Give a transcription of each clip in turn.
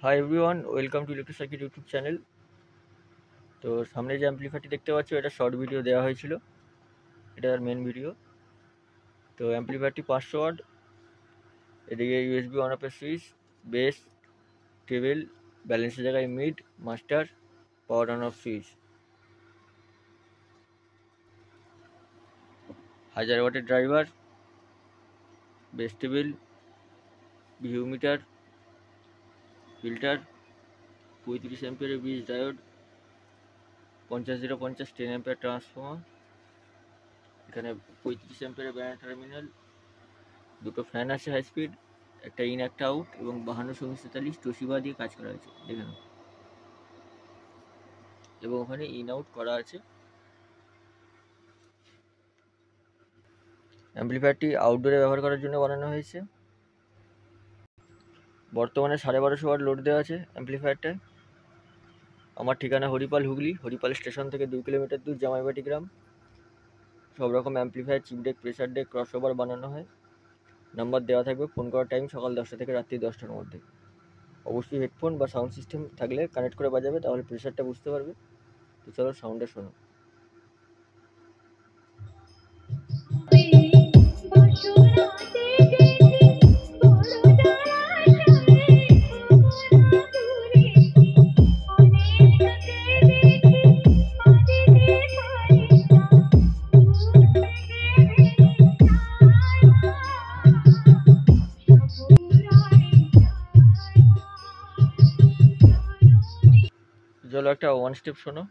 Hi everyone, welcome to electric circuit YouTube channel. তো সামনে যে অ্যাম্পলিফায়ারটি দেখতে পাচ্ছ, এটা শর্ট ভিডিও দেওয়া হয়েছিল, এটার মেন ভিডিও। তো অ্যাম্পলিফায়ারটি 500 ওয়াট, এদিকে ইউএসবি অন অফের সুইচ, বেস, টেবিল, ব্যালেন্সের জায়গায় mid, master, power on off switch, 1000 ওয়াটের driver, bass table, view meter, filter, 35 অ্যাম্পিয়ারের ব্রিজ ডায়োড, 50-050 10 অ্যাম্পিয়ার ট্রান্সফর্মার, এখানে 35 অ্যাম্পিয়ারের ব্যাটারি টার্মিনাল, দুটো ফ্যান আছে হাই স্পিড, একটা ইন একটা আউট, এবং 52-43 তোশিবা দিয়ে কাজ করা হয়েছে, দেখে নাও। এবং ওখানে ইন আউট করা আছে। অ্যাম্পলিফায়ারটি আউটডোরে ব্যবহার করার জন্য বানানো হয়েছে। বর্তমানে 1250 ওয়াট লোড দেওয়া আছে অ্যাম্পলিফায়ারটায়। আমার ঠিকানা হরিপাল, হুগলি। হরিপাল স্টেশন থেকে 2 কিলোমিটার দূর, জামাইবাটি গ্রাম। সব রকম amplifier, chip deck, pressure deck, cross over বানানো হয়। নাম্বার দেওয়া থাকবে। ফোন করার টাইম সকাল 10টা থেকে রাত্রি 10টার মধ্যে। অবশ্যই হেডফোন বা সাউন্ড সিস্টেম থাকলে কানেক্ট করে বাজাবে, তাহলে প্রেসারটা বুঝতে পারবে। তো চলো সাউন্ডটা শোনো। চলো একটা ওয়ান স্টেপ শোনো।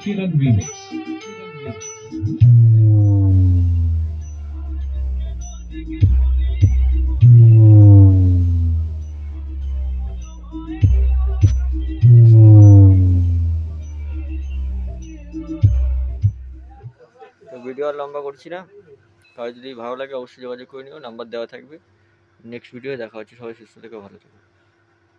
Kiran Remix. তো ভিডিও আর লম্বা করছি না, তাহলে যদি ভালো লাগে অবশ্যই যোগাযোগ করে নিও, নাম্বার দেওয়া থাকবে। নেক্সট ভিডিও দেখা হচ্ছে। সবাই সুস্থ থেকো, ভালো থেকো।